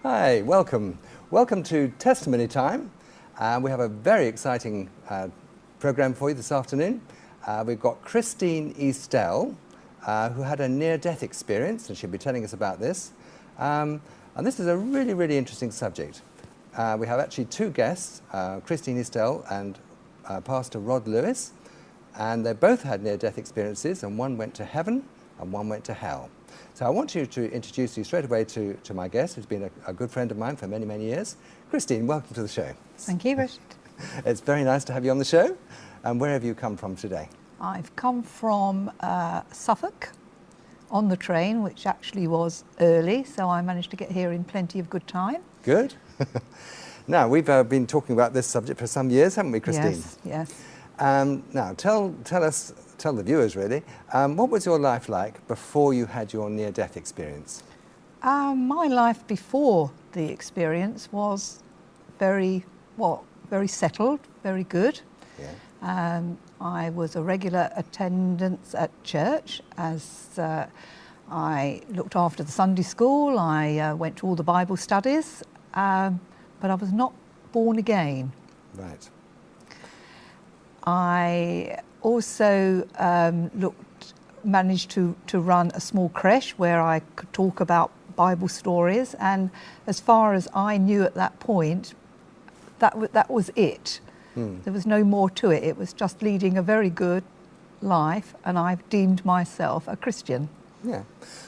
Hi, welcome. Welcome to Testimony Time. We have a very exciting program for you this afternoon. We've got Christine Eastell, who had a near-death experience, and she'll be telling us about this. And this is a really, really interesting subject. We have actually two guests, Christine Eastell and Pastor Rod Lewis, and they both had near-death experiences, and one went to heaven and one went to hell. So I want you to introduce you straight away to my guest, who's been a good friend of mine for many, many years. Christine, welcome to the show. Thank you, Richard. It's very nice to have you on the show. And where have you come from today? I've come from Suffolk on the train, which actually was early, so I managed to get here in plenty of good time. Good. Now, we've been talking about this subject for some years, haven't we, Christine? Yes, yes. Now, tell the viewers really, what was your life like before you had your near-death experience? My life before the experience was very settled, very good. Yeah. I was a regular attendance at church, as I looked after the Sunday school. I went to all the Bible studies, but I was not born again. Right. I also managed to run a small creche where I could talk about Bible stories, and as far as I knew at that point, that was it. There was no more to it. It was just leading a very good life, and I've deemed myself a Christian. Yeah.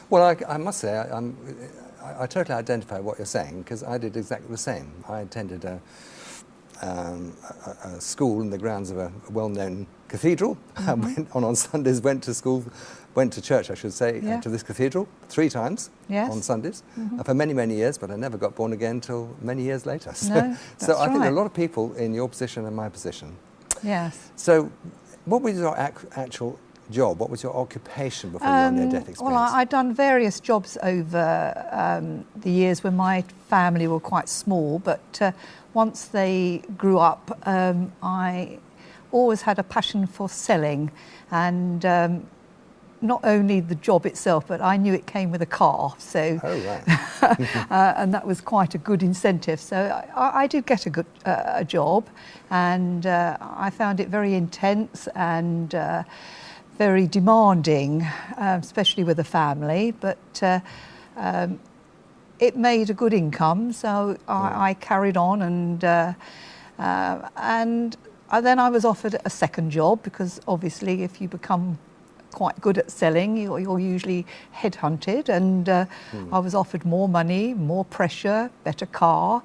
Well, I must say, I totally identify with what you're saying, because I did exactly the same. I attended a school in the grounds of a well-known cathedral. Mm-hmm. On Sundays went to church, I should say, yeah. to this cathedral 3 times. Yes. On Sundays, mm-hmm. For many, many years, but I never got born again until many years later. So, no, so I think right. there are a lot of people in your position and my position. Yes. So what was your actual job? What was your occupation before your near-death experience? Well, I'd done various jobs over the years when my family were quite small, but once they grew up, I always had a passion for selling, and not only the job itself, but I knew it came with a car, so oh, right. And that was quite a good incentive. So I did get a good job, and I found it very intense and very demanding, especially with a family, but it made a good income, so I carried on, and then I was offered a second job, because obviously if you become quite good at selling, you're usually headhunted, and I was offered more money, more pressure, better car,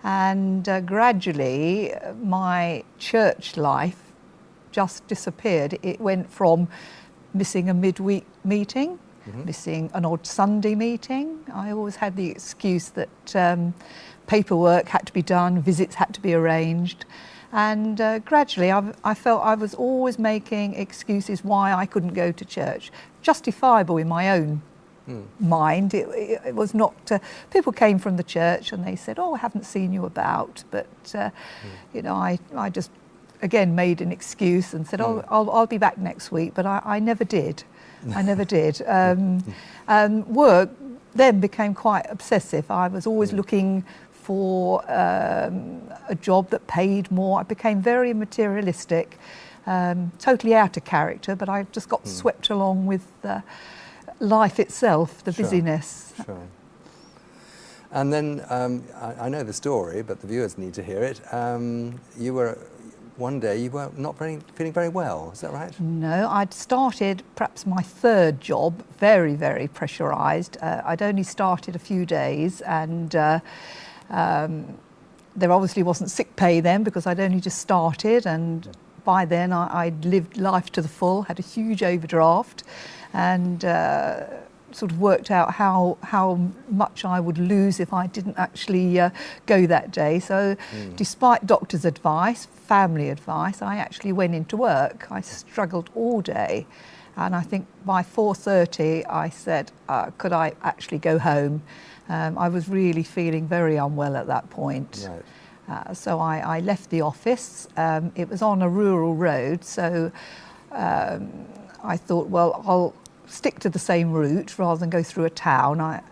and gradually my church life just disappeared. It went from missing a midweek meeting, mm-hmm. missing an odd Sunday meeting. I always had the excuse that paperwork had to be done, visits had to be arranged. And gradually I felt I was always making excuses why I couldn't go to church. Justifiable in my own mind. It was not... people came from the church and they said, oh, I haven't seen you about. But, you know, I just, again, made an excuse and said, oh, I'll be back next week. But I never did. I never did. Work then became quite obsessive. I was always looking for a job that paid more. I became very materialistic, totally out of character, but I just got swept along with life itself, the busyness. Sure. And then, I know the story, but the viewers need to hear it. One day you were not feeling very well, is that right? No, I'd started perhaps my third job, very, very pressurised. I'd only started a few days, and there obviously wasn't sick pay then, because I'd only just started, and by then I'd lived life to the full, had a huge overdraft, and sort of worked out how much I would lose if I didn't actually go that day. So despite doctor's advice, family advice, I actually went into work. I struggled all day, and I think by 4:30 I said, could I actually go home? I was really feeling very unwell at that point. Right. So I left the office. It was on a rural road, so I thought, well, I'll stick to the same route rather than go through a town.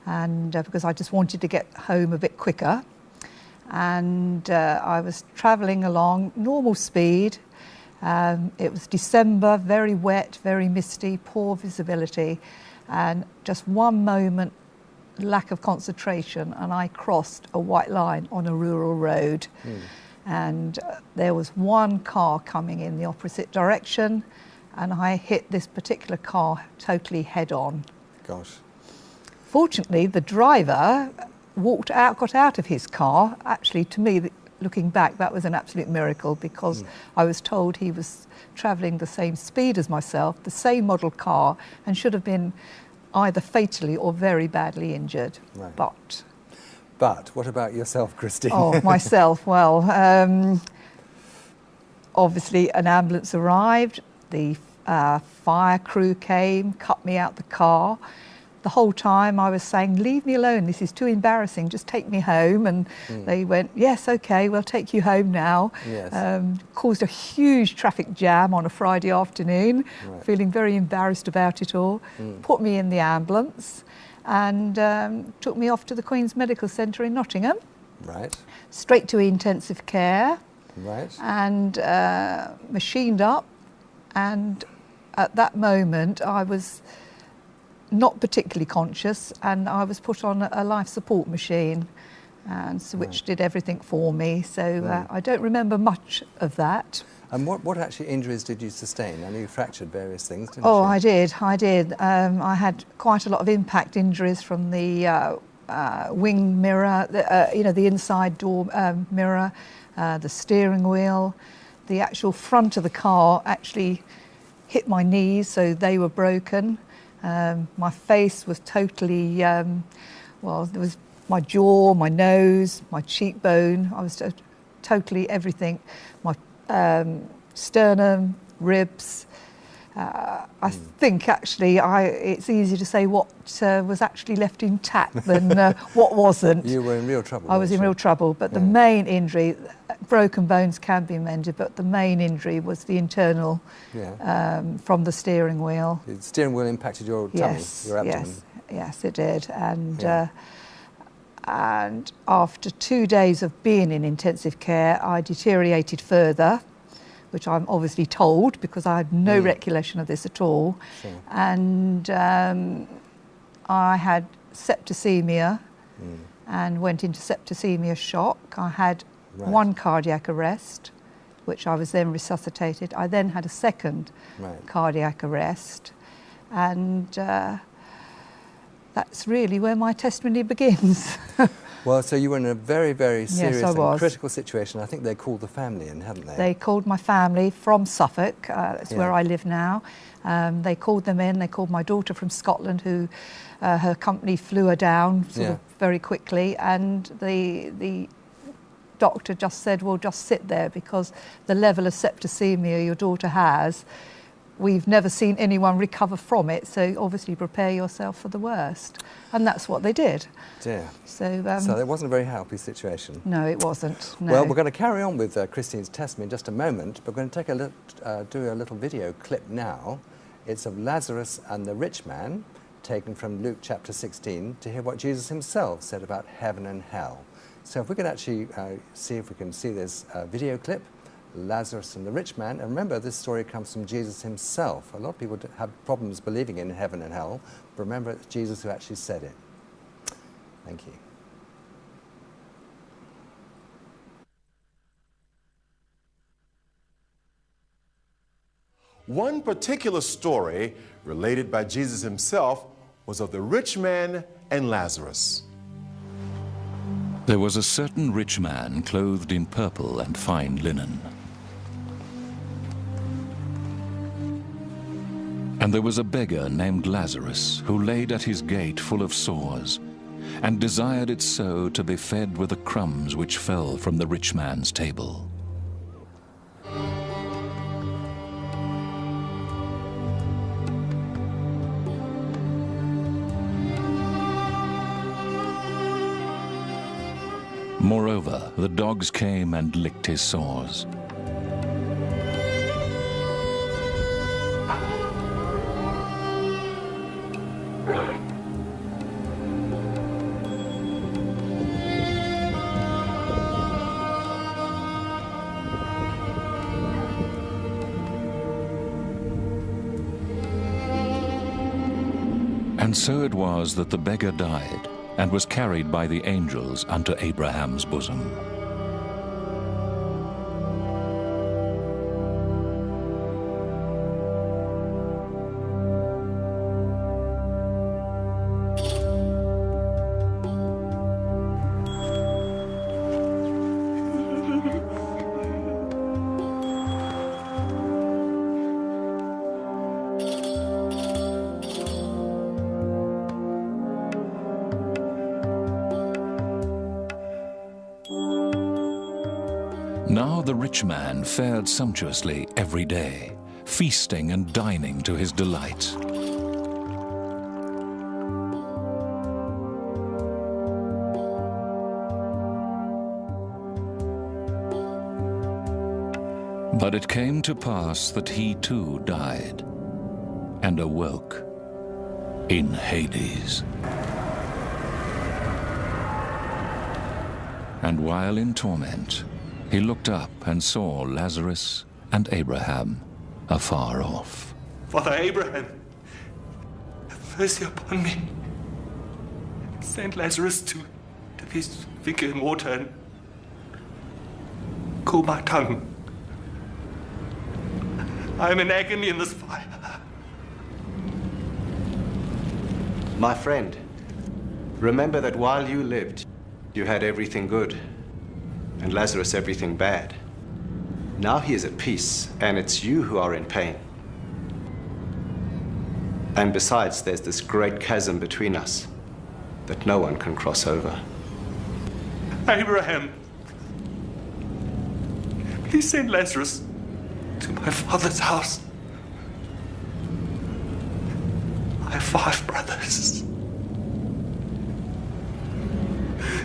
Because I just wanted to get home a bit quicker. And I was travelling along normal speed. It was December, very wet, very misty, poor visibility, and just one moment, lack of concentration, and I crossed a white line on a rural road. And there was one car coming in the opposite direction, and I hit this particular car totally head on. Gosh. Fortunately, the driver got out of his car. Actually, to me, looking back, that was an absolute miracle, because I was told he was travelling the same speed as myself, the same model car, and should have been either fatally or very badly injured. Right. But what about yourself, Christine? Oh, myself, well, obviously an ambulance arrived, the fire crew came, cut me out the car. The whole time I was saying, leave me alone, this is too embarrassing, just take me home. And they went, yes, okay, we'll take you home now. Yes. Caused a huge traffic jam on a Friday afternoon, feeling very embarrassed about it all. Put me in the ambulance and took me off to the Queen's Medical Centre in Nottingham. Right. Straight to intensive care. Right. And machined up. And at that moment I was not particularly conscious, and I was put on a life support machine, and so which did everything for me. So I don't remember much of that. And what actually injuries did you sustain? I know you fractured various things, didn't you? Oh, I did. I had quite a lot of impact injuries from the wing mirror, the inside door mirror, the steering wheel. The actual front of the car actually hit my knees, so they were broken. My face was totally, there was my jaw, my nose, my cheekbone. I was totally everything. My sternum, ribs. I think actually it's easier to say what was actually left intact than what wasn't. You were in real trouble. I was in real trouble, but the main injury, broken bones can be mended, but the main injury was the internal from the steering wheel. The steering wheel impacted your tummy, your abdomen. Yes, it did. And after 2 days of being in intensive care, I deteriorated further, which I'm obviously told because I had no recollection of this at all. Sure. And I had septicemia and went into septicemia shock. I had one cardiac arrest, which I was then resuscitated. I then had a second cardiac arrest, and that's really where my testimony begins. Well, so you were in a very, very serious and critical situation. I think they called the family in, hadn't they? They called my family from Suffolk. That's where I live now. They called them in. They called my daughter from Scotland, who her company flew her down sort of very quickly. And the doctor just said, well, just sit there, because the level of septicemia your daughter has, we've never seen anyone recover from it, so obviously prepare yourself for the worst. And that's what they did. Dear. So it wasn't a very happy situation. No, it wasn't. No. Well, we're going to carry on with Christine's testimony in just a moment, but we're going to take do a little video clip now. It's of Lazarus and the rich man, taken from Luke chapter 16, to hear what Jesus himself said about heaven and hell. So if we can actually see if we can see this video clip, Lazarus and the rich man. And remember, this story comes from Jesus himself. A lot of people have problems believing in heaven and hell, but remember, it's Jesus who actually said it. Thank you. One particular story related by Jesus himself was of the rich man and Lazarus. There was a certain rich man clothed in purple and fine linen. And there was a beggar named Lazarus, who laid at his gate full of sores, and desired it so to be fed with the crumbs which fell from the rich man's table. Moreover, the dogs came and licked his sores. And so it was that the beggar died, and was carried by the angels unto Abraham's bosom. Now the rich man fared sumptuously every day, feasting and dining to his delight. But it came to pass that he too died, and awoke in Hades. And while in torment, he looked up and saw Lazarus and Abraham afar off. Father Abraham, have mercy upon me. Send Lazarus to this vicar in water and cool my tongue. I am in agony in this fire. My friend, remember that while you lived, you had everything good, and Lazarus everything bad. Now he is at peace, and it's you who are in pain. And besides, there's this great chasm between us that no one can cross over. Abraham, please send Lazarus to my father's house. I have 5 brothers.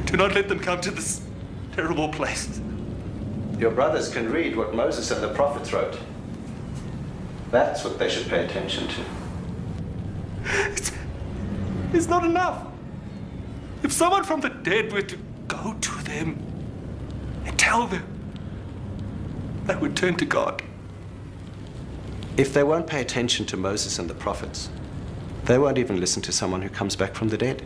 Do not let them come to this terrible place. Your brothers can read what Moses and the prophets wrote. That's what they should pay attention to. It's not enough. If someone from the dead were to go to them and tell them, they would turn to God. If they won't pay attention to Moses and the prophets, they won't even listen to someone who comes back from the dead.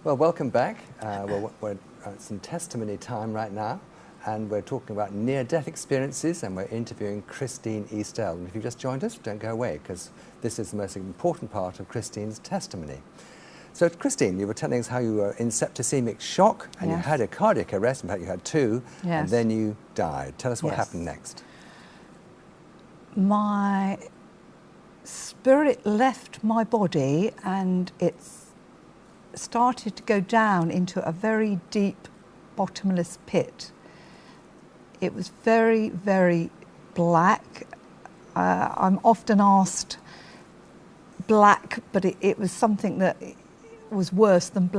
Well, welcome back. We're at some testimony time right now, and we're talking about near-death experiences, and we're interviewing Christine Eastell. And if you've just joined us, don't go away, because this is the most important part of Christine's testimony. So, Christine, you were telling us how you were in septicemic shock, and Yes. you had a cardiac arrest. In fact, you had 2, and Yes. then you died. Tell us what Yes. happened next. My spirit left my body, and it's started to go down into a very deep, bottomless pit. It was very, very black. I'm often asked black, but it was something that was worse than black.